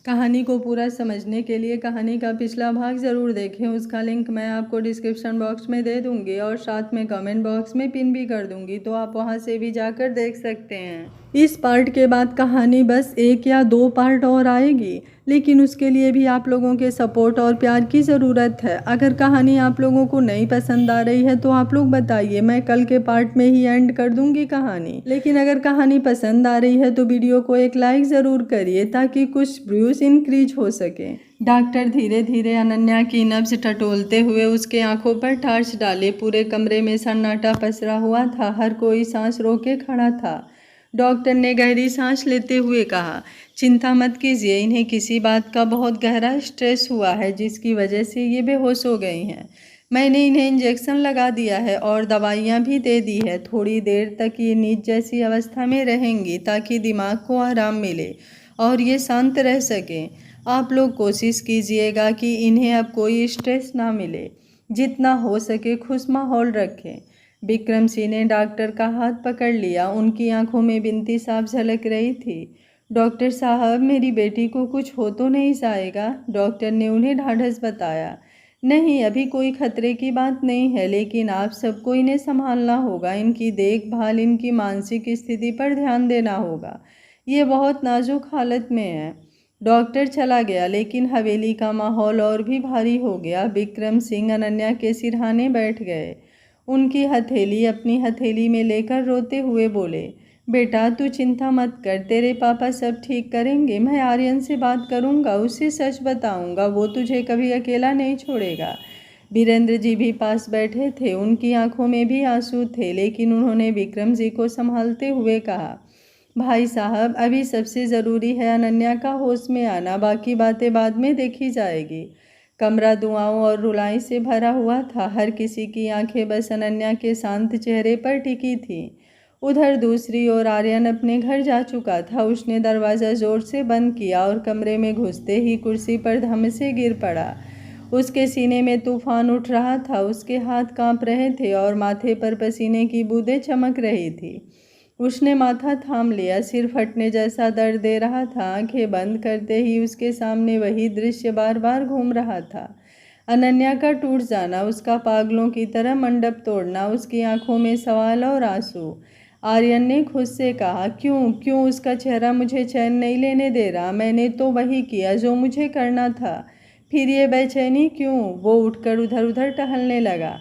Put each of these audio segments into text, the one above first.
कहानी को पूरा समझने के लिए कहानी का पिछला भाग ज़रूर देखें। उसका लिंक मैं आपको डिस्क्रिप्शन बॉक्स में दे दूंगी और साथ में कमेंट बॉक्स में पिन भी कर दूंगी, तो आप वहां से भी जाकर देख सकते हैं। इस पार्ट के बाद कहानी बस 1 या 2 पार्ट और आएगी, लेकिन उसके लिए भी आप लोगों के सपोर्ट और प्यार की ज़रूरत है। अगर कहानी आप लोगों को नहीं पसंद आ रही है तो आप लोग बताइए, मैं कल के पार्ट में ही एंड कर दूंगी कहानी। लेकिन अगर कहानी पसंद आ रही है तो वीडियो को एक लाइक ज़रूर करिए ताकि कुछ व्यूज़ इंक्रीज हो सके। डॉक्टर धीरे धीरे अनन्या की नब्ज टटोलते हुए उसके आंखों पर टॉर्च डाले। पूरे कमरे में सन्नाटा पसरा हुआ था, हर कोई सांस रोके खड़ा था। डॉक्टर ने गहरी सांस लेते हुए कहा, चिंता मत कीजिए, इन्हें किसी बात का बहुत गहरा स्ट्रेस हुआ है जिसकी वजह से ये बेहोश हो गई हैं। मैंने इन्हें इंजेक्शन लगा दिया है और दवाइयाँ भी दे दी है। थोड़ी देर तक ये नींद जैसी अवस्था में रहेंगी ताकि दिमाग को आराम मिले और ये शांत रह सकें। आप लोग कोशिश कीजिएगा कि इन्हें अब कोई स्ट्रेस ना मिले, जितना हो सके खुश माहौल रखें। विक्रम सिंह ने डॉक्टर का हाथ पकड़ लिया, उनकी आंखों में बिनती साफ झलक रही थी। डॉक्टर साहब, मेरी बेटी को कुछ हो तो नहीं जाएगा? डॉक्टर ने उन्हें ढाढ़स बताया। नहीं, अभी कोई खतरे की बात नहीं है, लेकिन आप सबको इन्हें संभालना होगा, इनकी देखभाल, इनकी मानसिक स्थिति पर ध्यान देना होगा। ये बहुत नाजुक हालत में है। डॉक्टर चला गया, लेकिन हवेली का माहौल और भी भारी हो गया। विक्रम सिंह अनन्या के सिरहाने बैठ गए। उनकी हथेली अपनी हथेली में लेकर रोते हुए बोले, बेटा तू चिंता मत कर, तेरे पापा सब ठीक करेंगे। मैं आर्यन से बात करूंगा, उसे सच बताऊंगा, वो तुझे कभी अकेला नहीं छोड़ेगा। वीरेंद्र जी भी पास बैठे थे, उनकी आंखों में भी आंसू थे, लेकिन उन्होंने विक्रम जी को संभालते हुए कहा, भाई साहब, अभी सबसे ज़रूरी है अनन्या का होश में आना, बाकी बातें बाद में देखी जाएगी। कमरा दुआओं और रुलाई से भरा हुआ था, हर किसी की आंखें बस अनन्या के शांत चेहरे पर टिकी थीं। उधर दूसरी ओर आर्यन अपने घर जा चुका था। उसने दरवाज़ा जोर से बंद किया और कमरे में घुसते ही कुर्सी पर धम से गिर पड़ा। उसके सीने में तूफान उठ रहा था, उसके हाथ कांप रहे थे और माथे पर पसीने की बूंदें चमक रही थी। उसने माथा थाम लिया, सिर फटने जैसा दर्द दे रहा था। आंखें बंद करते ही उसके सामने वही दृश्य बार बार घूम रहा था। अनन्या का टूट जाना, उसका पागलों की तरह मंडप तोड़ना, उसकी आंखों में सवाल और आंसू। आर्यन ने खुद से कहा, क्यों क्यों उसका चेहरा मुझे चैन नहीं लेने दे रहा? मैंने तो वही किया जो मुझे करना था, फिर ये बेचैनी क्यों? वो उठकर उधर उधर टहलने लगा।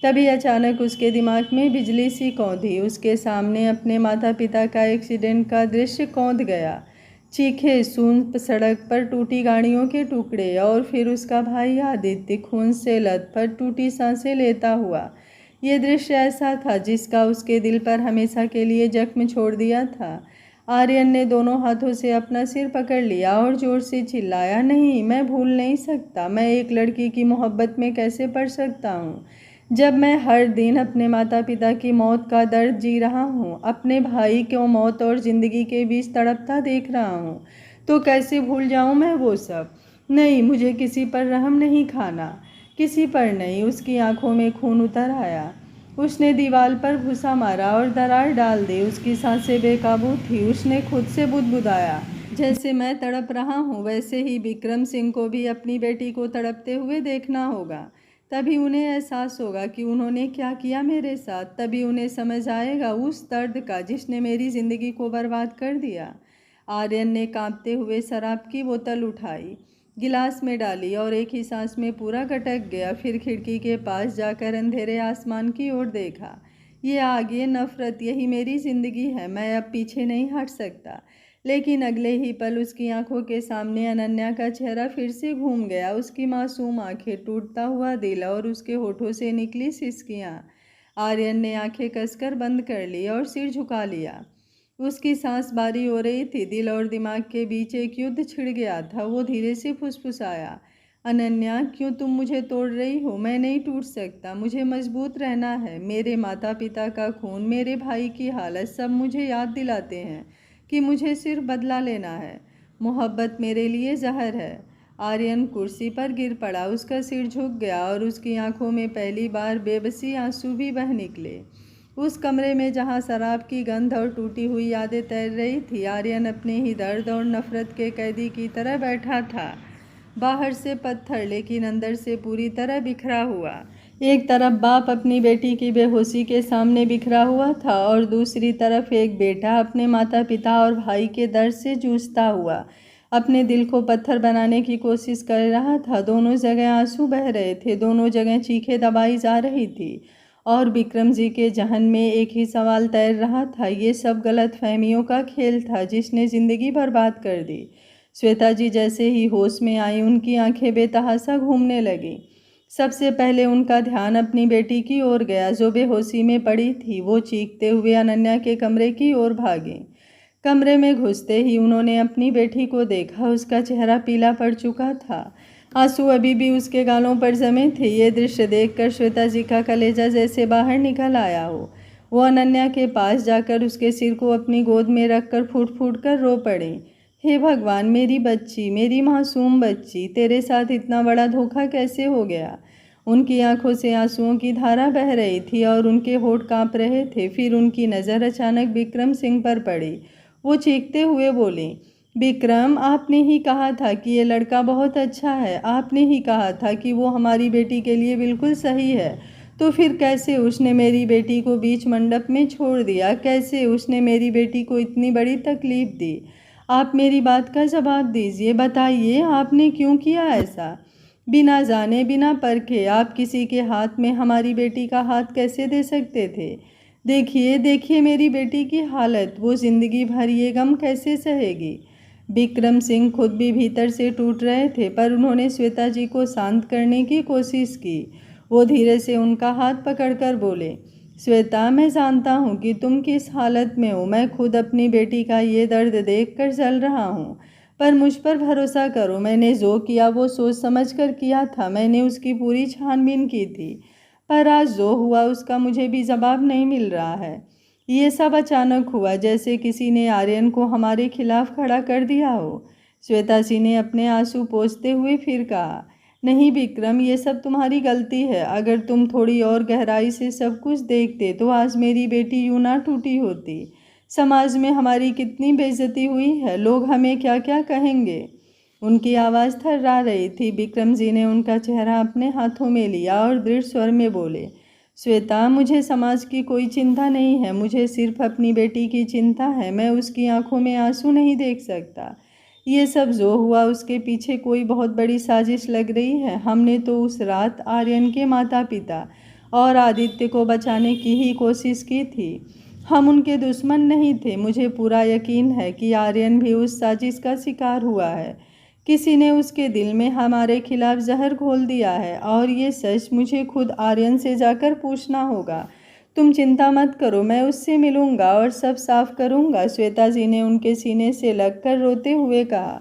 तभी अचानक उसके दिमाग में बिजली सी कौंधी। उसके सामने अपने माता पिता का एक्सीडेंट का दृश्य कौंध गया। चीखे, सून सड़क पर टूटी गाड़ियों के टुकड़े और फिर उसका भाई आदित्य खून से लथपथ टूटी सांसें लेता हुआ। ये दृश्य ऐसा था जिसका उसके दिल पर हमेशा के लिए जख्म छोड़ दिया था। आर्यन ने दोनों हाथों से अपना सिर पकड़ लिया और जोर से चिल्लाया, नहीं, मैं भूल नहीं सकता। मैं एक लड़की की मोहब्बत में कैसे पड़ सकता हूँ जब मैं हर दिन अपने माता पिता की मौत का दर्द जी रहा हूँ, अपने भाई को मौत और ज़िंदगी के बीच तड़पता देख रहा हूँ, तो कैसे भूल जाऊँ मैं वो सब? नहीं, मुझे किसी पर रहम नहीं खाना, किसी पर नहीं। उसकी आंखों में खून उतर आया। उसने दीवार पर घुसा मारा और दरार डाल दी। उसकी सांसें बेकाबू थी। उसने खुद से बुदबुदाया, जैसे मैं तड़प रहा हूँ वैसे ही विक्रम सिंह को भी अपनी बेटी को तड़पते हुए देखना होगा। तभी उन्हें एहसास होगा कि उन्होंने क्या किया मेरे साथ। तभी उन्हें समझ आएगा उस दर्द का जिसने मेरी ज़िंदगी को बर्बाद कर दिया। आर्यन ने कांपते हुए शराब की बोतल उठाई, गिलास में डाली और एक ही सांस में पूरा गटक गया। फिर खिड़की के पास जाकर अंधेरे आसमान की ओर देखा। ये आग, ये नफरत, यही मेरी ज़िंदगी है। मैं अब पीछे नहीं हट सकता। लेकिन अगले ही पल उसकी आंखों के सामने अनन्या का चेहरा फिर से घूम गया। उसकी मासूम आंखें, टूटता हुआ दिल और उसके होठों से निकली सिसकियां। आर्यन ने आंखें कसकर बंद कर ली और सिर झुका लिया। उसकी सांस बारी हो रही थी। दिल और दिमाग के बीच एक युद्ध छिड़ गया था। वो धीरे से फुसफुसाया, अनन्या, क्यों तुम मुझे तोड़ रही हो? मैं नहीं टूट सकता, मुझे मजबूत रहना है। मेरे माता पिता का खून, मेरे भाई की हालत, सब मुझे याद दिलाते हैं कि मुझे सिर्फ बदला लेना है। मोहब्बत मेरे लिए जहर है। आर्यन कुर्सी पर गिर पड़ा, उसका सिर झुक गया और उसकी आंखों में पहली बार बेबसी आंसू भी बह निकले। उस कमरे में जहाँ शराब की गंध और टूटी हुई यादें तैर रही थी, आर्यन अपने ही दर्द और नफरत के कैदी की तरह बैठा था। बाहर से पत्थर, लेकिन अंदर से पूरी तरह बिखरा हुआ। एक तरफ बाप अपनी बेटी की बेहोशी के सामने बिखरा हुआ था और दूसरी तरफ एक बेटा अपने माता पिता और भाई के दर्द से जूझता हुआ अपने दिल को पत्थर बनाने की कोशिश कर रहा था। दोनों जगह आंसू बह रहे थे, दोनों जगह चीखें दबाई जा रही थी और विक्रम जी के जहन में एक ही सवाल तैर रहा था। ये सब गलत फहमियों का खेल था जिसने ज़िंदगी बर्बाद कर दी। श्वेता जी जैसे ही होश में आई, उनकी आंखें बेतहाशा घूमने लगीं। सबसे पहले उनका ध्यान अपनी बेटी की ओर गया जो बेहोशी में पड़ी थी। वो चीखते हुए अनन्या के कमरे की ओर भागे। कमरे में घुसते ही उन्होंने अपनी बेटी को देखा। उसका चेहरा पीला पड़ चुका था, आंसू अभी भी उसके गालों पर जमे थे। ये दृश्य देखकर श्वेता जी का कलेजा जैसे बाहर निकल आया हो। वो अनन्या के पास जाकर उसके सिर को अपनी गोद में रखकर फूट फूट कर रो पड़े। हे भगवान, मेरी बच्ची, मेरी मासूम बच्ची, तेरे साथ इतना बड़ा धोखा कैसे हो गया। उनकी आंखों से आंसुओं की धारा बह रही थी और उनके होठ कांप रहे थे। फिर उनकी नज़र अचानक विक्रम सिंह पर पड़ी। वो चीखते हुए बोले, विक्रम, आपने ही कहा था कि ये लड़का बहुत अच्छा है। आपने ही कहा था कि वो हमारी बेटी के लिए बिल्कुल सही है। तो फिर कैसे उसने मेरी बेटी को बीच मंडप में छोड़ दिया? कैसे उसने मेरी बेटी को इतनी बड़ी तकलीफ दी? आप मेरी बात का जवाब दीजिए। बताइए, आपने क्यों किया ऐसा? बिना जाने बिना परखे आप किसी के हाथ में हमारी बेटी का हाथ कैसे दे सकते थे? देखिए देखिए मेरी बेटी की हालत, वो ज़िंदगी भर ये गम कैसे सहेगी। विक्रम सिंह खुद भी भीतर से टूट रहे थे, पर उन्होंने श्वेता जी को शांत करने की कोशिश की। वो धीरे से उनका हाथ पकड़कर बोले, श्वेता, मैं जानता हूँ कि तुम किस हालत में हो। मैं खुद अपनी बेटी का ये दर्द देखकर जल रहा हूँ, पर मुझ पर भरोसा करो। मैंने जो किया वो सोच समझ कर किया था। मैंने उसकी पूरी छानबीन की थी, पर आज जो हुआ उसका मुझे भी जवाब नहीं मिल रहा है। ये सब अचानक हुआ, जैसे किसी ने आर्यन को हमारे खिलाफ खड़ा कर दिया हो। श्वेता जी ने अपने आंसू पोंछते हुए फिर कहा, नहीं विक्रम, ये सब तुम्हारी गलती है। अगर तुम थोड़ी और गहराई से सब कुछ देखते तो आज मेरी बेटी यूं ना टूटी होती। समाज में हमारी कितनी बेइज्जती हुई है, लोग हमें क्या क्या कहेंगे। उनकी आवाज़ थर्रा रही थी। विक्रम जी ने उनका चेहरा अपने हाथों में लिया और दृढ़ स्वर में बोले, श्वेता, मुझे समाज की कोई चिंता नहीं है, मुझे सिर्फ अपनी बेटी की चिंता है। मैं उसकी आंखों में आंसू नहीं देख सकता। ये सब जो हुआ उसके पीछे कोई बहुत बड़ी साजिश लग रही है। हमने तो उस रात आर्यन के माता पिता और आदित्य को बचाने की ही कोशिश की थी। हम उनके दुश्मन नहीं थे। मुझे पूरा यकीन है कि आर्यन भी उस साजिश का शिकार हुआ है। किसी ने उसके दिल में हमारे खिलाफ जहर घोल दिया है और ये सच मुझे खुद आर्यन से जाकर पूछना होगा। तुम चिंता मत करो, मैं उससे मिलूंगा और सब साफ करूंगा। श्वेता जी ने उनके सीने से लगकर रोते हुए कहा,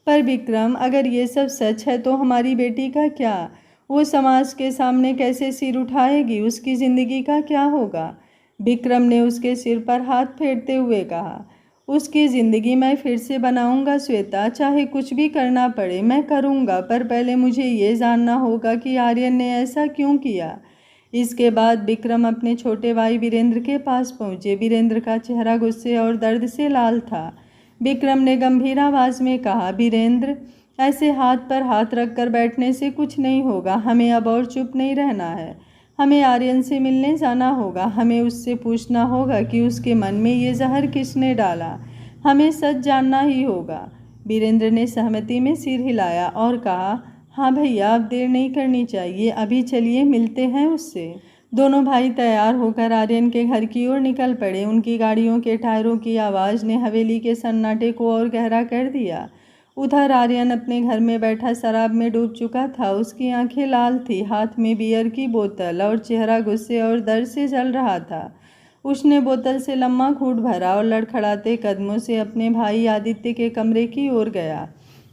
पर विक्रम, अगर ये सब सच है तो हमारी बेटी का क्या? वो समाज के सामने कैसे सिर उठाएगी? उसकी ज़िंदगी का क्या होगा? विक्रम ने उसके सिर पर हाथ फेरते हुए कहा, उसकी ज़िंदगी मैं फिर से बनाऊंगा श्वेता, चाहे कुछ भी करना पड़े मैं करूंगा, पर पहले मुझे ये जानना होगा कि आर्यन ने ऐसा क्यों किया। इसके बाद विक्रम अपने छोटे भाई वीरेंद्र के पास पहुंचे। वीरेंद्र का चेहरा गुस्से और दर्द से लाल था। विक्रम ने गंभीर आवाज़ में कहा, वीरेंद्र, ऐसे हाथ पर हाथ रखकर बैठने से कुछ नहीं होगा। हमें अब और चुप नहीं रहना है। हमें आर्यन से मिलने जाना होगा। हमें उससे पूछना होगा कि उसके मन में ये जहर किसने डाला। हमें सच जानना ही होगा। वीरेंद्र ने सहमति में सिर हिलाया और कहा, हाँ भैया, अब देर नहीं करनी चाहिए, अभी चलिए मिलते हैं उससे। दोनों भाई तैयार होकर आर्यन के घर की ओर निकल पड़े। उनकी गाड़ियों के टायरों की आवाज़ ने हवेली के सन्नाटे को और गहरा कर दिया। उधर आर्यन अपने घर में बैठा शराब में डूब चुका था। उसकी आंखें लाल थी, हाथ में बियर की बोतल और चेहरा गुस्से और दर्द से जल रहा था। उसने बोतल से लम्बा घूंट भरा और लड़खड़ाते कदमों से अपने भाई आदित्य के कमरे की ओर गया।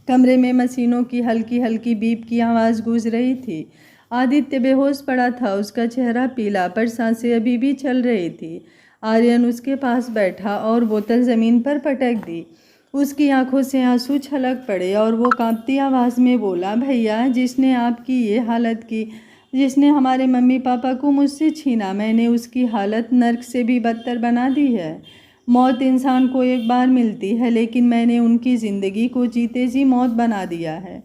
कमरे में मशीनों की हल्की हल्की बीप की आवाज़ गूंज रही थी। आदित्य बेहोश पड़ा था, उसका चेहरा पीला, पर सांसें अभी भी चल रही थी। आर्यन उसके पास बैठा और बोतल ज़मीन पर पटक दी। उसकी आंखों से आंसू छलक पड़े और वो कांपती आवाज़ में बोला, भैया, जिसने आपकी ये हालत की, जिसने हमारे मम्मी पापा को मुझसे छीना। मैंने उसकी हालत नर्क से भी बदतर बना दी है। मौत इंसान को एक बार मिलती है, लेकिन मैंने उनकी ज़िंदगी को जीते जी मौत बना दिया है।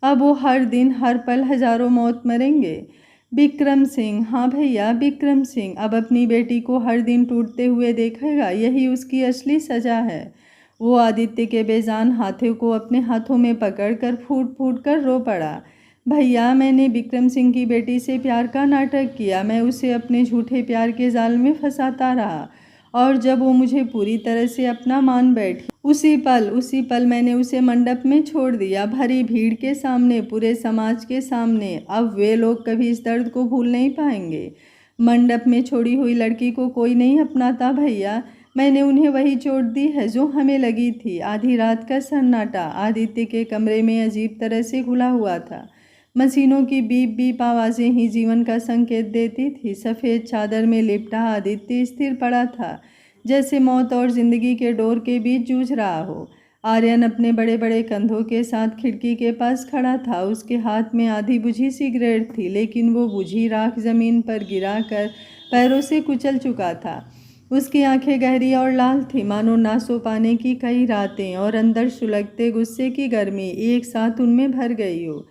अब वो हर दिन हर पल हजारों मौत मरेंगे। विक्रम सिंह, हाँ भैया विक्रम सिंह, अब अपनी बेटी को हर दिन टूटते हुए देखेगा। यही उसकी असली सज़ा है। वो आदित्य के बेजान हाथों को अपने हाथों में पकड़कर फूट फूट कर रो पड़ा। भैया, मैंने विक्रम सिंह की बेटी से प्यार का नाटक किया। मैं उसे अपने झूठे प्यार के जाल में फंसाता रहा, और जब वो मुझे पूरी तरह से अपना मान बैठी, उसी पल मैंने उसे मंडप में छोड़ दिया, भरी भीड़ के सामने, पूरे समाज के सामने। अब वे लोग कभी इस दर्द को भूल नहीं पाएंगे। मंडप में छोड़ी हुई लड़की को कोई नहीं अपनाता भैया। मैंने उन्हें वही चोट दी है जो हमें लगी थी। आधी रात का सन्नाटा आदित्य के कमरे में अजीब तरह से घुला हुआ था। मशीनों की बीप बीप आवाज़ें ही जीवन का संकेत देती थी। सफ़ेद चादर में लिपटा आदित्य स्थिर पड़ा था, जैसे मौत और ज़िंदगी के डोर के बीच जूझ रहा हो। आर्यन अपने बड़े बड़े कंधों के साथ खिड़की के पास खड़ा था। उसके हाथ में आधी बुझी सिगरेट थी, लेकिन वो बुझी राख ज़मीन पर गिरा कर पैरों से कुचल चुका था। उसकी आंखें गहरी और लाल थी, मानो ना सो पाने की कई रातें और अंदर सुलगते गुस्से की गर्मी एक साथ उनमें भर गई हो।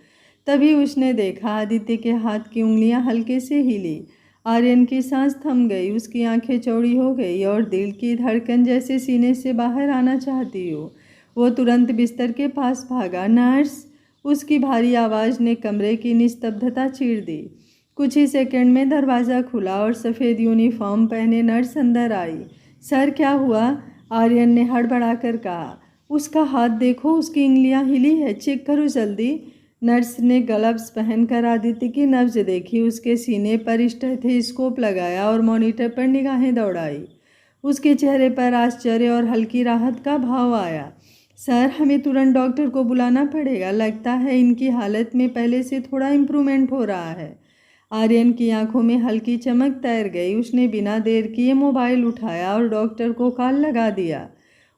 तभी उसने देखा, आदित्य के हाथ की उंगलियां हल्के से हिली। आर्यन की सांस थम गई, उसकी आंखें चौड़ी हो गई और दिल की धड़कन जैसे सीने से बाहर आना चाहती हो। वो तुरंत बिस्तर के पास भागा। नर्स, उसकी भारी आवाज़ ने कमरे की निस्तब्धता चीर दी। कुछ ही सेकंड में दरवाज़ा खुला और सफ़ेद यूनिफॉर्म पहने नर्स अंदर आई। सर, क्या हुआ? आर्यन ने हड़बड़ाकर कहा। उसका हाथ देखो, उसकी उंगलियां हिली है, चेक करो जल्दी। नर्स ने ग्लव्स पहनकर आदित्य की नब्ज देखी, उसके सीने पर स्टेथोस्कोप लगाया और मॉनिटर पर निगाहें दौड़ाई। उसके चेहरे पर आश्चर्य और हल्की राहत का भाव आया। सर, हमें तुरंत डॉक्टर को बुलाना पड़ेगा। लगता है इनकी हालत में पहले से थोड़ा इम्प्रूवमेंट हो रहा है। आर्यन की आंखों में हल्की चमक तैर गई। उसने बिना देर किए मोबाइल उठाया और डॉक्टर को कॉल लगा दिया।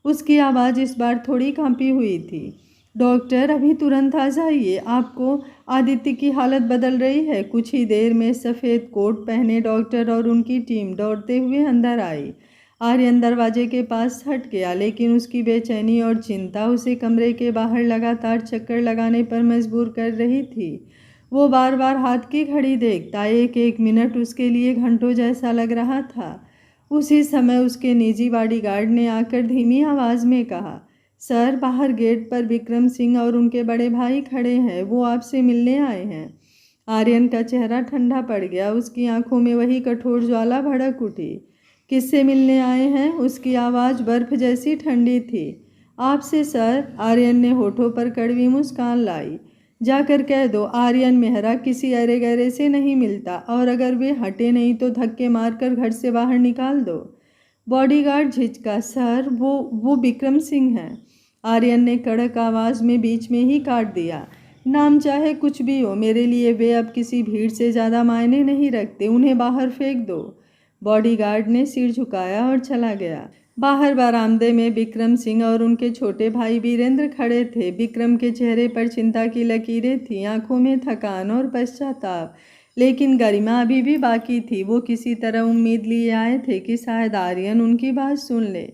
उसकी आवाज़ इस बार थोड़ी कांपी हुई थी। डॉक्टर, अभी तुरंत आ जाइए, आपको आदित्य की हालत बदल रही है। कुछ ही देर में सफ़ेद कोट पहने डॉक्टर और उनकी टीम दौड़ते हुए अंदर आई। आर्यन दरवाजे के पास हट गया, लेकिन उसकी बेचैनी और चिंता उसे कमरे के बाहर लगातार चक्कर लगाने पर मजबूर कर रही थी। वो बार बार हाथ की घड़ी देखता, एक एक मिनट उसके लिए घंटों जैसा लग रहा था। उसी समय उसके निजी बॉडीगार्ड ने आकर धीमी आवाज़ में कहा, सर, बाहर गेट पर विक्रम सिंह और उनके बड़े भाई खड़े हैं, वो आपसे मिलने आए हैं। आर्यन का चेहरा ठंडा पड़ गया, उसकी आंखों में वही कठोर ज्वाला भड़क उठी। किससे मिलने आए हैं? उसकी आवाज़ बर्फ जैसी ठंडी थी। आपसे सर, आर्यन ने होठों पर कड़वी मुस्कान लाई। जाकर कह दो आर्यन मेहरा किसी अरे गहरे से नहीं मिलता, और अगर वे हटे नहीं तो धक्के मारकर घर से बाहर निकाल दो। बॉडीगार्ड झिझका, सर, वो विक्रम सिंह हैं। आर्यन ने कड़क आवाज़ में बीच में ही काट दिया। नाम चाहे कुछ भी हो, मेरे लिए वे अब किसी भीड़ से ज़्यादा मायने नहीं रखते। उन्हें बाहर फेंक दो। बॉडीगार्ड ने सिर झुकाया और चला गया। बाहर बरामदे में विक्रम सिंह और उनके छोटे भाई वीरेंद्र खड़े थे। विक्रम के चेहरे पर चिंता की लकीरें थीं, आंखों में थकान और पश्चाताप, लेकिन गरिमा अभी भी बाकी थी। वो किसी तरह उम्मीद लिए आए थे कि शायद आर्यन उनकी बात सुन ले,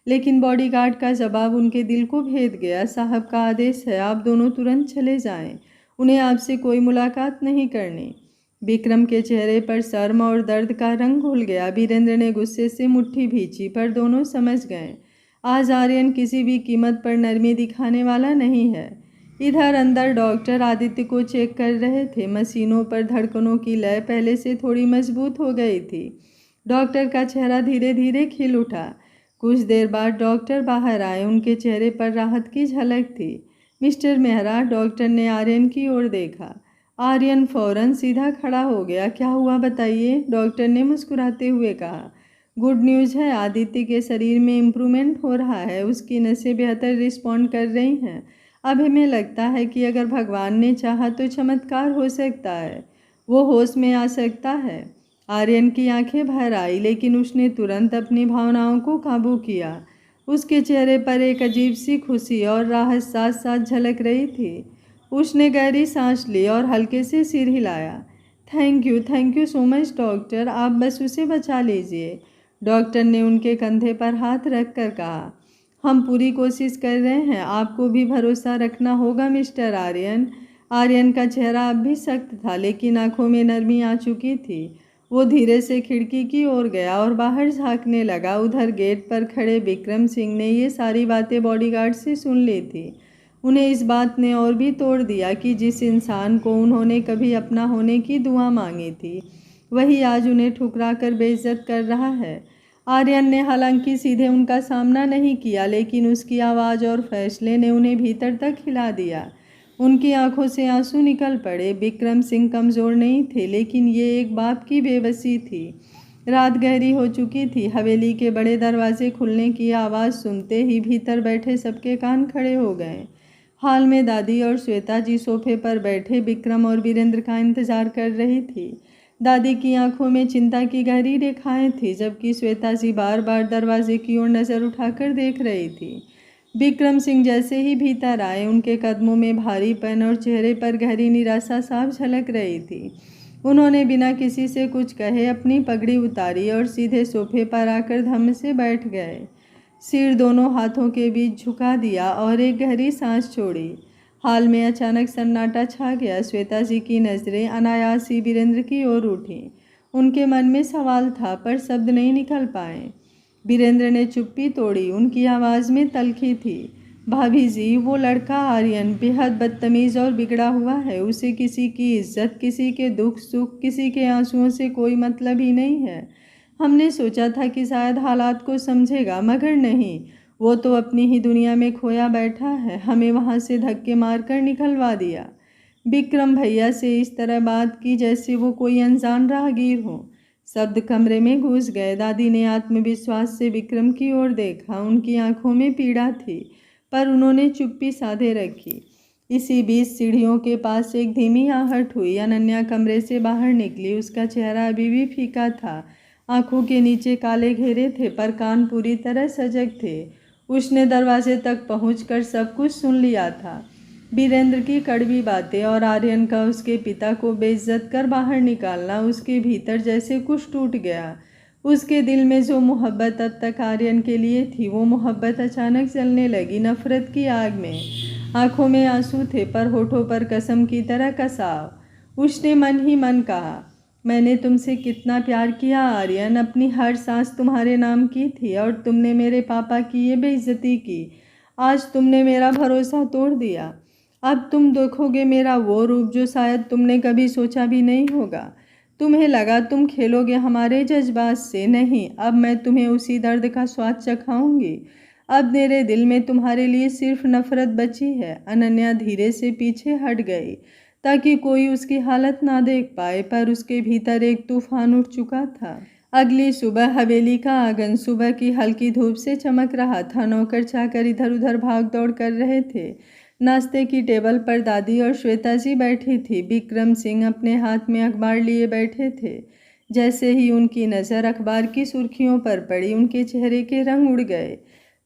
लेकिन बॉडीगार्ड का जवाब उनके दिल को भेद गया। साहब का आदेश है, आप दोनों तुरंत चले जाएं, उन्हें आपसे कोई मुलाकात नहीं करनी। विक्रम के चेहरे पर शर्म और दर्द का रंग घुल गया। वीरेंद्र ने गुस्से से मुट्ठी भींची, पर दोनों समझ गए आज आर्यन किसी भी कीमत पर नरमी दिखाने वाला नहीं है। इधर अंदर डॉक्टर आदित्य को चेक कर रहे थे। मशीनों पर धड़कनों की लय पहले से थोड़ी मजबूत हो गई थी। डॉक्टर का चेहरा धीरे धीरे खिल उठा। कुछ देर बाद डॉक्टर बाहर आए, उनके चेहरे पर राहत की झलक थी। मिस्टर मेहरा, डॉक्टर ने आर्यन की ओर देखा। आर्यन फौरन सीधा खड़ा हो गया। क्या हुआ बताइए? डॉक्टर ने मुस्कुराते हुए कहा। गुड न्यूज़ है, आदित्य के शरीर में इम्प्रूवमेंट हो रहा है, उसकी नसें बेहतर रिस्पॉन्ड कर रही हैं। अब हमें लगता है कि अगर भगवान ने चाहा तो चमत्कार हो सकता है, वो होश में आ सकता है। आर्यन की आंखें भर आई, लेकिन उसने तुरंत अपनी भावनाओं को काबू किया। उसके चेहरे पर एक अजीब सी खुशी और राहत साथ साथ झलक रही थी। उसने गहरी सांस ली और हल्के से सिर हिलाया। Thank you so much doctor, आप बस उसे बचा लीजिए। डॉक्टर ने उनके कंधे पर हाथ रख कर कहा। हम पूरी कोशिश कर रहे हैं, आपको भी भरोसा रखना होगा मिस्टर आर्यन। आर्यन का चेहरा अब भी सख्त था, लेकिन आंखों में नरमी आ चुकी थी। वो धीरे से खिड़की की ओर गया और बाहर झांकने लगा। उधर गेट पर खड़े विक्रम सिंह ने ये सारी बातें बॉडीगार्ड से सुन ली थी। उन्हें इस बात ने और भी तोड़ दिया कि जिस इंसान को उन्होंने कभी अपना होने की दुआ मांगी थी, वही आज उन्हें ठुकरा कर बेइज्जत कर रहा है। आर्यन ने हालांकि सीधे उनका सामना नहीं किया, लेकिन उसकी आवाज़ और फैसले ने उन्हें भीतर तक हिला दिया। उनकी आंखों से आंसू निकल पड़े। विक्रम सिंह कमज़ोर नहीं थे, लेकिन ये एक बाप की बेबसी थी। रात गहरी हो चुकी थी। हवेली के बड़े दरवाजे खुलने की आवाज़ सुनते ही भीतर बैठे सबके कान खड़े हो गए। हाल में दादी और श्वेता जी सोफे पर बैठे विक्रम और वीरेंद्र का इंतजार कर रही थी। दादी की आंखों में चिंता की गहरी रेखाएं थी, जबकि श्वेता जी बार बार दरवाजे की ओर नज़र उठाकर देख रही थी। विक्रम सिंह जैसे ही भीतर आए, उनके कदमों में भारीपन और चेहरे पर गहरी निराशा साफ झलक रही थी। उन्होंने बिना किसी से कुछ कहे अपनी पगड़ी उतारी और सीधे सोफे पर आकर धम्म से बैठ गए। सिर दोनों हाथों के बीच झुका दिया और एक गहरी सांस छोड़ी। हाल में अचानक सन्नाटा छा गया। श्वेता जी की नज़रें अनायास ही वीरेंद्र की ओर उठी। उनके मन में सवाल था, पर शब्द नहीं निकल पाए। वीरेंद्र ने चुप्पी तोड़ी। उनकी आवाज़ में तल्खी थी। भाभी जी, वो लड़का आर्यन बेहद बदतमीज़ और बिगड़ा हुआ है। उसे किसी की इज्जत, किसी के दुख सुख, किसी के आंसुओं से कोई मतलब ही नहीं है। हमने सोचा था कि शायद हालात को समझेगा, मगर नहीं। वो तो अपनी ही दुनिया में खोया बैठा है। हमें वहाँ से धक्के मारकर निकलवा दिया। विक्रम भैया से इस तरह बात की जैसे वो कोई अनजान राहगीर हो। शब्द कमरे में घुस गए। दादी ने आत्मविश्वास से विक्रम की ओर देखा। उनकी आंखों में पीड़ा थी, पर उन्होंने चुप्पी साधे रखी। इसी बीच सीढ़ियों के पास एक धीमी आहट हुई। अनन्या कमरे से बाहर निकली। उसका चेहरा अभी भी फीका था। आंखों के नीचे काले घेरे थे, पर कान पूरी तरह सजग थे। उसने दरवाजे तक पहुंचकर सब कुछ सुन लिया था। वीरेंद्र की कड़वी बातें और आर्यन का उसके पिता को बेइज्जत कर बाहर निकालना। उसके भीतर जैसे कुछ टूट गया। उसके दिल में जो मोहब्बत अब तक आर्यन के लिए थी, वो मोहब्बत अचानक जलने लगी, नफरत की आग में। आंखों में आंसू थे, पर होठों पर कसम की तरह कसाव। उसने मन ही मन कहा, मैंने तुमसे कितना प्यार किया आर्यन। अपनी हर सांस तुम्हारे नाम की थी, और तुमने मेरे पापा की ये बेइज्जती की। आज तुमने मेरा भरोसा तोड़ दिया। अब तुम देखोगे मेरा वो रूप जो शायद तुमने कभी सोचा भी नहीं होगा। तुम्हें लगा तुम खेलोगे हमारे जज्बात से। नहीं, अब मैं तुम्हें उसी दर्द का स्वाद चखाऊंगी। अब मेरे दिल में तुम्हारे लिए सिर्फ नफरत बची है। अनन्या धीरे से पीछे हट गई ताकि कोई उसकी हालत ना देख पाए, पर उसके भीतर एक तूफान उठ चुका था। अगली सुबह हवेली का आंगन सुबह की हल्की धूप से चमक रहा था। नौकर चाकर इधर उधर भाग दौड़ कर रहे थे। नाश्ते की टेबल पर दादी और श्वेता जी बैठी थी। विक्रम सिंह अपने हाथ में अखबार लिए बैठे थे। जैसे ही उनकी नज़र अखबार की सुर्खियों पर पड़ी, उनके चेहरे के रंग उड़ गए।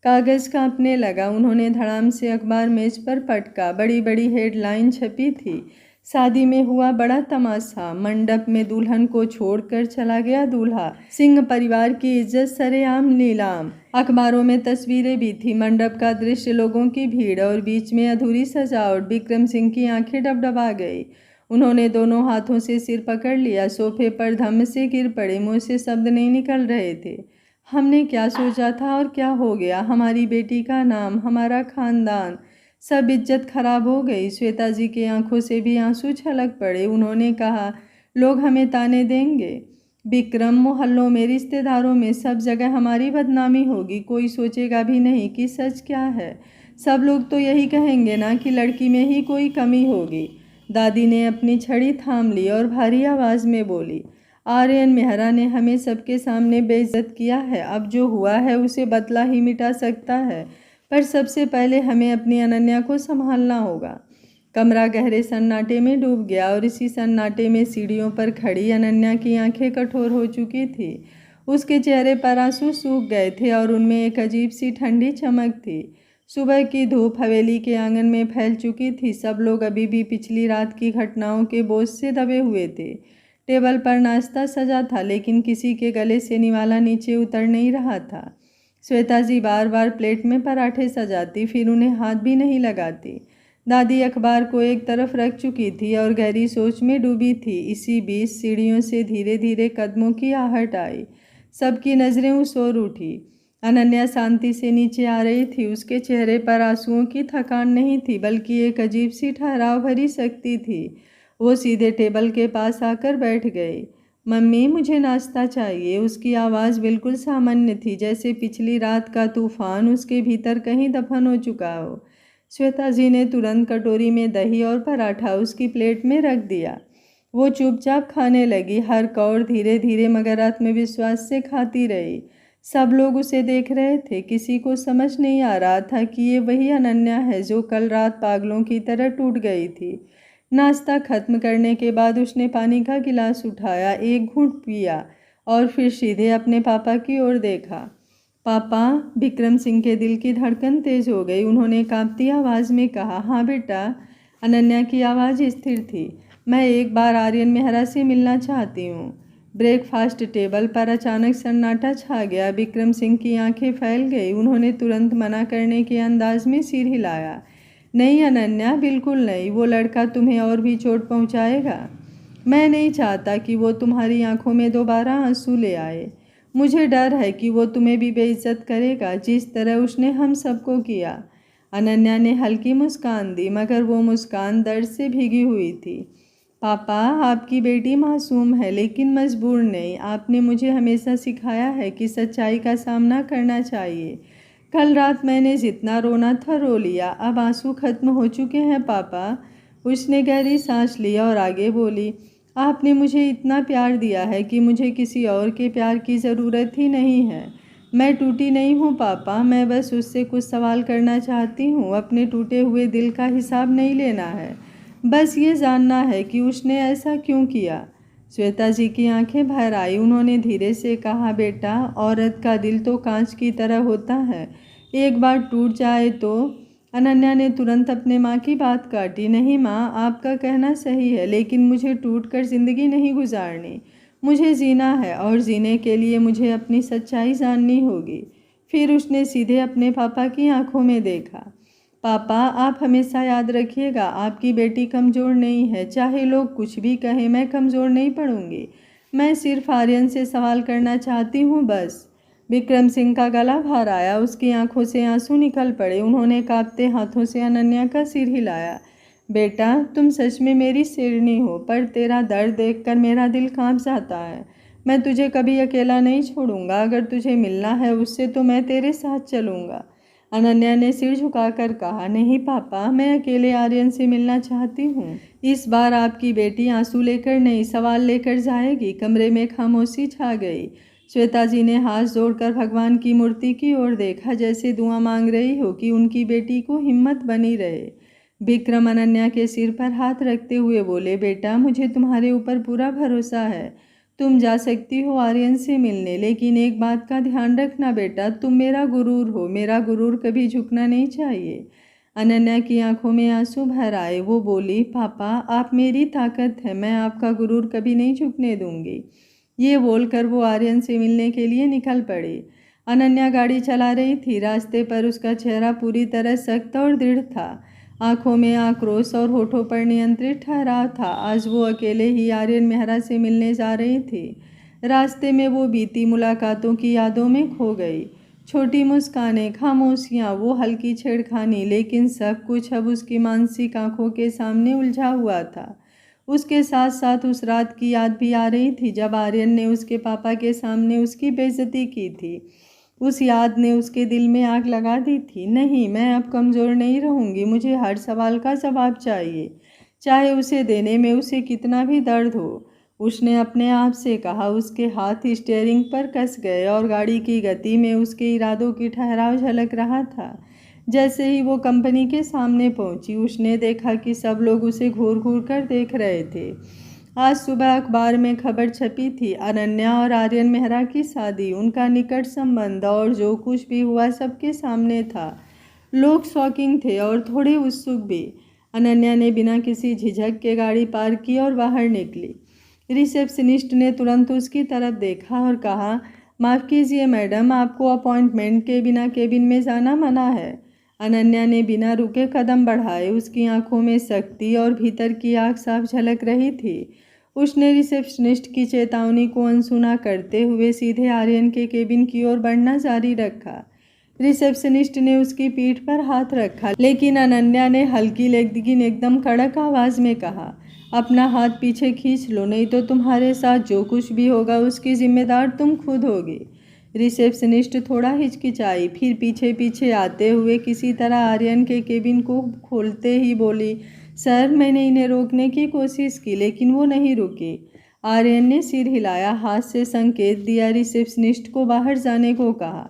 कागज़ कांपने लगा। उन्होंने धड़ाम से अखबार मेज पर पटका। बड़ी बड़ी हेडलाइन छपी थी, शादी में हुआ बड़ा तमाशा, मंडप में दुल्हन को छोड़कर चला गया दूल्हा, सिंह परिवार की इज्जत सरेआम नीलाम। अखबारों में तस्वीरें भी थी, मंडप का दृश्य, लोगों की भीड़ और बीच में अधूरी सजावट। विक्रम सिंह की आंखें डबडबा गई। उन्होंने दोनों हाथों से सिर पकड़ लिया। सोफे पर धम्म से गिर पड़े। मुंह से शब्द नहीं निकल रहे थे। हमने क्या सोचा था और क्या हो गया। हमारी बेटी का नाम, हमारा खानदान, सब इज्जत खराब हो गई। श्वेता जी की आंखों से भी आंसू छलक पड़े। उन्होंने कहा, लोग हमें ताने देंगे विक्रम, मोहल्लों में, रिश्तेदारों में, सब जगह हमारी बदनामी होगी। कोई सोचेगा भी नहीं कि सच क्या है। सब लोग तो यही कहेंगे ना कि लड़की में ही कोई कमी होगी। दादी ने अपनी छड़ी थाम ली और भारी आवाज़ में बोली, आर्यन मेहरा ने हमें सबके सामने बेइज्जत किया है। अब जो हुआ है उसे बदला ही मिटा सकता है, पर सबसे पहले हमें अपनी अनन्या को संभालना होगा। कमरा गहरे सन्नाटे में डूब गया और इसी सन्नाटे में सीढ़ियों पर खड़ी अनन्या की आंखें कठोर हो चुकी थी। उसके चेहरे पर आंसू सूख गए थे और उनमें एक अजीब सी ठंडी चमक थी। सुबह की धूप हवेली के आंगन में फैल चुकी थी। सब लोग अभी भी पिछली रात की घटनाओं के बोझ से दबे हुए थे। टेबल पर नाश्ता सजा था, लेकिन किसी के गले से निवाला नीचे उतर नहीं रहा था। श्वेता जी बार बार प्लेट में पराठे सजाती, फिर उन्हें हाथ भी नहीं लगाती। दादी अखबार को एक तरफ रख चुकी थी और गहरी सोच में डूबी थी। इसी बीच सीढ़ियों से धीरे धीरे कदमों की आहट आई। सबकी नज़रें उस ओर उठी। अनन्या शांति से नीचे आ रही थी। उसके चेहरे पर आंसुओं की थकान नहीं थी, बल्कि एक अजीब सी ठहराव भरी शक्ति थी। वो सीधे टेबल के पास आकर बैठ गई। मम्मी, मुझे नाश्ता चाहिए। उसकी आवाज़ बिल्कुल सामान्य थी, जैसे पिछली रात का तूफान उसके भीतर कहीं दफन हो चुका हो। श्वेता जी ने तुरंत कटोरी में दही और पराठा उसकी प्लेट में रख दिया। वो चुपचाप खाने लगी, हर कौर धीरे धीरे मगर आत्मविश्वास से खाती रही। सब लोग उसे देख रहे थे। किसी को समझ नहीं आ रहा था कि ये वही अनन्या है जो कल रात पागलों की तरह टूट गई थी। नाश्ता खत्म करने के बाद उसने पानी का गिलास उठाया, एक घूंट पिया और फिर सीधे अपने पापा की ओर देखा। पापा, विक्रम सिंह के दिल की धड़कन तेज हो गई। उन्होंने कांपती आवाज़ में कहा, हाँ बेटा। अनन्या की आवाज़ स्थिर थी। मैं एक बार आर्यन मेहरा से मिलना चाहती हूँ। ब्रेकफास्ट टेबल पर अचानक सन्नाटा छा गया। विक्रम सिंह की आंखें फैल गई। उन्होंने तुरंत मना करने के अंदाज में सिर हिलाया। नहीं अनन्या, बिल्कुल नहीं। वो लड़का तुम्हें और भी चोट पहुंचाएगा। मैं नहीं चाहता कि वो तुम्हारी आंखों में दोबारा आंसू ले आए। मुझे डर है कि वो तुम्हें भी बेइज्जत करेगा, जिस तरह उसने हम सबको किया। अनन्या ने हल्की मुस्कान दी, मगर वो मुस्कान दर्द से भीगी हुई थी। पापा, आपकी बेटी मासूम है, लेकिन मजबूर नहीं। आपने मुझे हमेशा सिखाया है कि सच्चाई का सामना करना चाहिए। कल रात मैंने जितना रोना था रो लिया। अब आंसू खत्म हो चुके हैं पापा। उसने गहरी सांस लिया और आगे बोली, आपने मुझे इतना प्यार दिया है कि मुझे किसी और के प्यार की ज़रूरत ही नहीं है। मैं टूटी नहीं हूँ पापा, मैं बस उससे कुछ सवाल करना चाहती हूँ। अपने टूटे हुए दिल का हिसाब नहीं लेना है, बस ये जानना है कि उसने ऐसा क्यों किया। श्वेता जी की आंखें भर आई। उन्होंने धीरे से कहा, बेटा, औरत का दिल तो कांच की तरह होता है, एक बार टूट जाए तो। अनन्या ने तुरंत अपने माँ की बात काटी। नहीं माँ, आपका कहना सही है, लेकिन मुझे टूट कर ज़िंदगी नहीं गुजारनी। मुझे जीना है और जीने के लिए मुझे अपनी सच्चाई जाननी होगी। फिर उसने सीधे अपने पापा की आंखों में देखा। पापा, आप हमेशा याद रखिएगा, आपकी बेटी कमज़ोर नहीं है। चाहे लोग कुछ भी कहें, मैं कमज़ोर नहीं पड़ूंगी। मैं सिर्फ आर्यन से सवाल करना चाहती हूँ, बस। विक्रम सिंह का गला भर आया। उसकी आंखों से आंसू निकल पड़े। उन्होंने कांपते हाथों से अनन्या का सिर हिलाया। बेटा, तुम सच में मेरी शेरनी हो, पर तेरा दर्द देखकर मेरा दिल कांप जाता है। मैं तुझे कभी अकेला नहीं छोड़ूंगा। अगर तुझे मिलना है उससे तो मैं तेरे साथ चलूँगा। अनन्या ने सिर झुकाकर कहा, नहीं पापा, मैं अकेले आर्यन से मिलना चाहती हूँ। इस बार आपकी बेटी आंसू लेकर नहीं, सवाल लेकर जाएगी। कमरे में खामोशी छा गई। श्वेता जी ने हाथ जोड़कर भगवान की मूर्ति की ओर देखा, जैसे दुआ मांग रही हो कि उनकी बेटी को हिम्मत बनी रहे। विक्रम अनन्या के सिर पर हाथ रखते हुए बोले, बेटा, मुझे तुम्हारे ऊपर पूरा भरोसा है। तुम जा सकती हो आर्यन से मिलने, लेकिन एक बात का ध्यान रखना बेटा, तुम मेरा गुरूर हो। मेरा गुरूर कभी झुकना नहीं चाहिए। अनन्या की आंखों में आंसू भर आए। वो बोली, पापा, आप मेरी ताकत है, मैं आपका गुरूर कभी नहीं झुकने दूंगी। ये बोलकर वो आर्यन से मिलने के लिए निकल पड़ी। अनन्या गाड़ी चला रही थी। रास्ते पर उसका चेहरा पूरी तरह सख्त और दृढ़ था। आंखों में आक्रोश और होठों पर नियंत्रित ठहराव था। आज वो अकेले ही आर्यन मेहरा से मिलने जा रही थी। रास्ते में वो बीती मुलाकातों की यादों में खो गई। छोटी मुस्कानें, खामोशियाँ, वो हल्की छेड़खानी, लेकिन सब कुछ अब उसकी मानसिक आंखों के सामने उलझा हुआ था। उसके साथ साथ उस रात की याद भी आ रही थी जब आर्यन ने उसके पापा के सामने उसकी बेइज्जती की थी। उस याद ने उसके दिल में आग लगा दी थी। नहीं, मैं अब कमज़ोर नहीं रहूँगी। मुझे हर सवाल का जवाब चाहिए, चाहे उसे देने में उसे कितना भी दर्द हो। उसने अपने आप से कहा। उसके हाथ स्टीयरिंग पर कस गए और गाड़ी की गति में उसके इरादों की ठहराव झलक रहा था। जैसे ही वो कंपनी के सामने पहुंची, उसने देखा कि सब लोग उसे घूर घूर कर देख रहे थे। आज सुबह अखबार में खबर छपी थी, अनन्या और आर्यन मेहरा की शादी, उनका निकट संबंध, और जो कुछ भी हुआ सबके सामने था। लोग शॉकिंग थे और थोड़े उत्सुक भी। अनन्या ने बिना किसी झिझक के गाड़ी पार्क की और बाहर निकली। रिसेप्शनिस्ट ने तुरंत उसकी तरफ देखा और कहा, माफ़ कीजिए मैडम, आपको अपॉइंटमेंट के बिना केबिन में जाना मना है। अनन्या ने बिना रुके कदम बढ़ाए। उसकी आंखों में सख्ती और भीतर की आग साफ झलक रही थी। उसने रिसेप्शनिस्ट की चेतावनी को अनसुना करते हुए सीधे आर्यन के केबिन की ओर बढ़ना जारी रखा। रिसेप्शनिस्ट ने उसकी पीठ पर हाथ रखा, लेकिन अनन्या ने हल्की लेकिन एकदम कड़क आवाज़ में कहा, अपना हाथ पीछे खींच लो, नहीं तो तुम्हारे साथ जो कुछ भी होगा उसकी जिम्मेदार तुम खुद होगी। रिसेप्शनिस्ट थोड़ा हिचकिचाई, फिर पीछे पीछे आते हुए किसी तरह आर्यन के केबिन को खोलते ही बोली, सर, मैंने इन्हें रोकने की कोशिश की लेकिन वो नहीं रुकी। आर्यन ने सिर हिलाया, हाथ से संकेत दिया, रिसेप्शनिस्ट को बाहर जाने को कहा।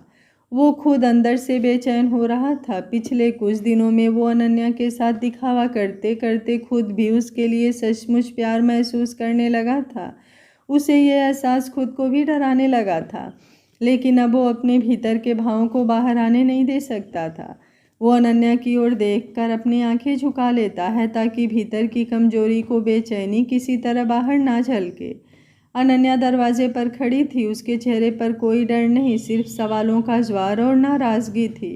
वो खुद अंदर से बेचैन हो रहा था। पिछले कुछ दिनों में वो अनन्या के साथ दिखावा करते करते खुद भी उसके लिए सचमुच प्यार महसूस करने लगा था। उसे ये एहसास खुद को भी डराने लगा था, लेकिन अब वो अपने भीतर के भावों को बाहर आने नहीं दे सकता था। वो अनन्या की ओर देखकर अपनी आंखें झुका लेता है ताकि भीतर की कमजोरी को बेचैनी किसी तरह बाहर ना झलके। अनन्या दरवाजे पर खड़ी थी। उसके चेहरे पर कोई डर नहीं, सिर्फ सवालों का ज्वार और नाराजगी थी।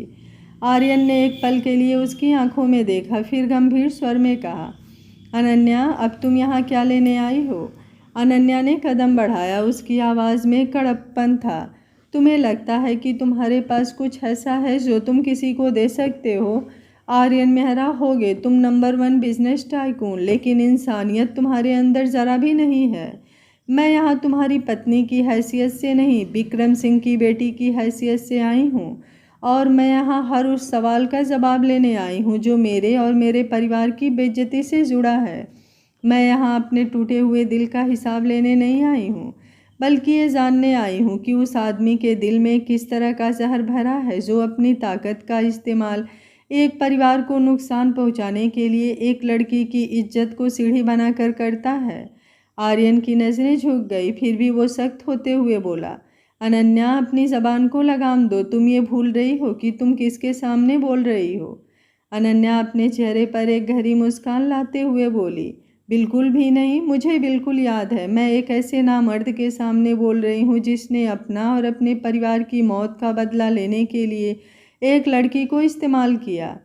आर्यन ने एक पल के लिए उसकी आंखों में देखा, फिर गंभीर स्वर में कहा, अनन्या, अब तुम यहाँ क्या लेने आई हो? अनन्या ने कदम बढ़ाया। उसकी आवाज़ में कड़कपन था। तुम्हें लगता है कि तुम्हारे पास कुछ ऐसा है जो तुम किसी को दे सकते हो? आर्यन मेहरा होगे तुम नंबर 1 बिजनेस टाइकून, लेकिन इंसानियत तुम्हारे अंदर ज़रा भी नहीं है। मैं यहाँ तुम्हारी पत्नी की हैसियत से नहीं, विक्रम सिंह की बेटी की हैसियत से आई हूँ, और मैं यहाँ हर उस सवाल का जवाब लेने आई हूँ जो मेरे और मेरे परिवार की बेइज्जती से जुड़ा है। मैं यहाँ अपने टूटे हुए दिल का हिसाब लेने नहीं आई हूँ, बल्कि ये जानने आई हूँ कि उस आदमी के दिल में किस तरह का जहर भरा है जो अपनी ताकत का इस्तेमाल एक परिवार को नुकसान पहुँचाने के लिए एक लड़की की इज्जत को सीढ़ी बनाकर करता है। आर्यन की नज़रें झुक गई, फिर भी वो सख्त होते हुए बोला, अनन्या, अपनी ज़बान को लगाम दो। तुम ये भूल रही हो कि तुम किसके सामने बोल रही हो? अनन्या अपने चेहरे पर एक गहरी मुस्कान लाते हुए बोली, बिल्कुल भी नहीं, मुझे बिल्कुल याद है। मैं एक ऐसे नामर्द के सामने बोल रही हूँ जिसने अपना और अपने परिवार की मौत का बदला लेने के लिए एक लड़की को इस्तेमाल किया।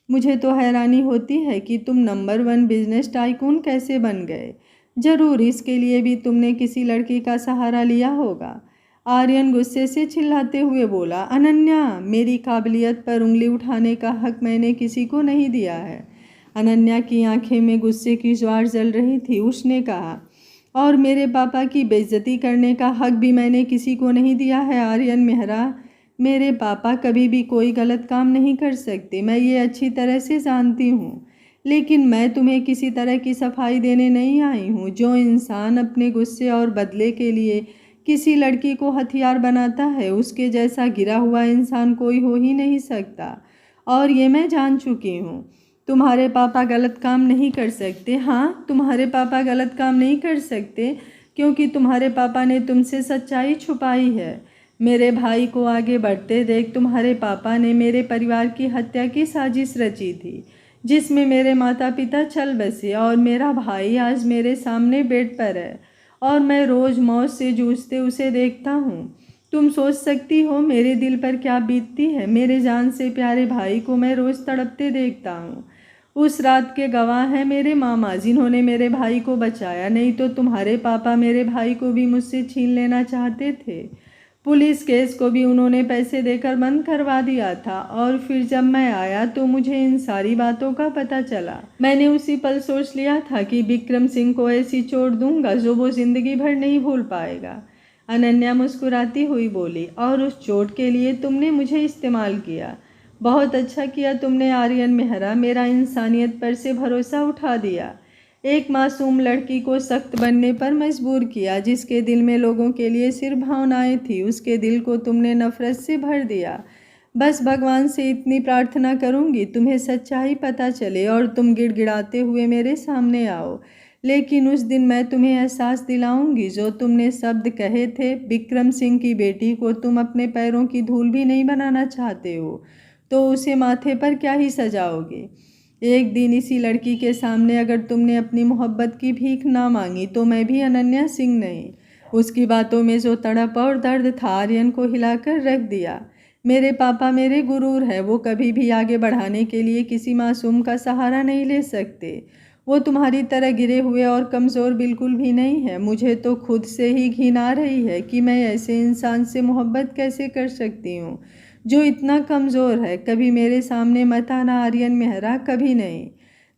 मुझे तो हैरानी होती है कि तुम नंबर 1 बिजनेस टाइकून कैसे बन गए। जरूर इसके लिए भी तुमने किसी लड़की का सहारा लिया होगा। आर्यन गुस्से से चिल्लाते हुए बोला, अनन्या, मेरी काबिलियत पर उंगली उठाने का हक मैंने किसी को नहीं दिया है। अनन्या की आंखें में गुस्से की ज्वार जल रही थी। उसने कहा, और मेरे पापा की बेइज्जती करने का हक भी मैंने किसी को नहीं दिया है। आर्यन मेहरा, मेरे पापा कभी भी कोई गलत काम नहीं कर सकते, मैं ये अच्छी तरह से जानती हूँ, लेकिन मैं तुम्हें किसी तरह की सफाई देने नहीं आई हूँ। जो इंसान अपने गुस्से और बदले के लिए किसी लड़की को हथियार बनाता है, उसके जैसा गिरा हुआ इंसान कोई हो ही नहीं सकता, और ये मैं जान चुकी हूँ। तुम्हारे पापा गलत काम नहीं कर सकते। हाँ, तुम्हारे पापा गलत काम नहीं कर सकते क्योंकि तुम्हारे पापा ने तुमसे सच्चाई छुपाई है। मेरे भाई को आगे बढ़ते देख तुम्हारे पापा ने मेरे परिवार की हत्या की साजिश रची थी, जिसमें मेरे माता पिता चल बसे, और मेरा भाई आज मेरे सामने बेड पर है और मैं रोज़ मौत से जूझते उसे देखता हूँ। तुम सोच सकती हो मेरे दिल पर क्या बीतती है। मेरे जान से प्यारे भाई को मैं रोज़ तड़पते देखता हूँ। उस रात के गवाह हैं मेरे मामा, जिन्होंने मेरे भाई को बचाया, नहीं तो तुम्हारे पापा मेरे भाई को भी मुझसे छीन लेना चाहते थे। पुलिस केस को भी उन्होंने पैसे देकर बंद करवा दिया था, और फिर जब मैं आया तो मुझे इन सारी बातों का पता चला। मैंने उसी पल सोच लिया था कि विक्रम सिंह को ऐसी चोट दूंगा जो वो जिंदगी भर नहीं भूल पाएगा। अनन्या मुस्कुराती हुई बोली, और उस चोट के लिए तुमने मुझे इस्तेमाल किया। बहुत अच्छा किया तुमने आर्यन मेहरा, मेरा इंसानियत पर से भरोसा उठा दिया। एक मासूम लड़की को सख्त बनने पर मजबूर किया, जिसके दिल में लोगों के लिए सिर्फ भावनाएं थी, उसके दिल को तुमने नफरत से भर दिया। बस भगवान से इतनी प्रार्थना करूंगी तुम्हें सच्चाई पता चले और तुम गिड़गिड़ाते हुए मेरे सामने आओ। लेकिन उस दिन मैं तुम्हें एहसास दिलाऊंगी जो तुमने शब्द कहे थे, विक्रम सिंह की बेटी को तुम अपने पैरों की धूल भी नहीं बनाना चाहते हो, तो उसे माथे पर क्या ही सजाओगे। एक दिन इसी लड़की के सामने अगर तुमने अपनी मोहब्बत की भीख ना मांगी तो मैं भी अनन्या सिंह नहीं। उसकी बातों में जो तड़प और दर्द था आर्यन को हिलाकर रख दिया। मेरे पापा मेरे गुरूर है, वो कभी भी आगे बढ़ाने के लिए किसी मासूम का सहारा नहीं ले सकते। वो तुम्हारी तरह गिरे हुए और कमज़ोर बिल्कुल भी नहीं है। मुझे तो खुद से ही घिन आ रही है कि मैं ऐसे इंसान से मोहब्बत कैसे कर सकती हूँ जो इतना कमज़ोर है। कभी मेरे सामने मत आना आर्यन मेहरा, कभी नहीं।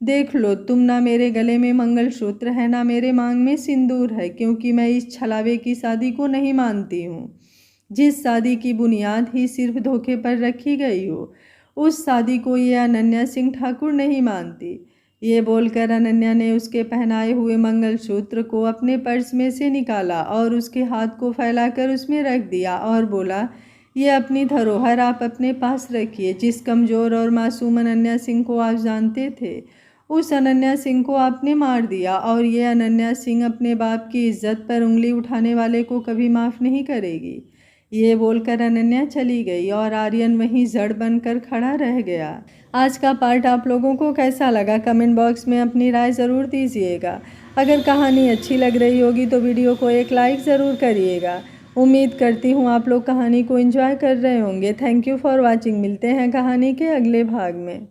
देख लो, तुम ना मेरे गले में मंगलसूत्र है ना मेरे मांग में सिंदूर है, क्योंकि मैं इस छलावे की शादी को नहीं मानती हूँ, जिस शादी की बुनियाद ही सिर्फ धोखे पर रखी गई हो। उस शादी को ये अनन्या सिंह ठाकुर नहीं मानती। ये बोलकर अनन्या ने उसके पहनाए हुए मंगलसूत्र को अपने पर्स में से निकाला और उसके हाथ को फैलाकर उसमें रख दिया और बोला, ये अपनी धरोहर आप अपने पास रखिए। जिस कमज़ोर और मासूम अनन्या सिंह को आप जानते थे, उस अनन्या सिंह को आपने मार दिया, और ये अनन्या सिंह अपने बाप की इज्जत पर उंगली उठाने वाले को कभी माफ़ नहीं करेगी। ये बोलकर अनन्या चली गई और आर्यन वहीं जड़ बनकर खड़ा रह गया। आज का पार्ट आप लोगों को कैसा लगा कमेंट बॉक्स में अपनी राय ज़रूर दीजिएगा। अगर कहानी अच्छी लग रही होगी तो वीडियो को एक लाइक ज़रूर करिएगा। उम्मीद करती हूँ आप लोग कहानी को एंजॉय कर रहे होंगे। Thank you for watching. मिलते हैं कहानी के अगले भाग में।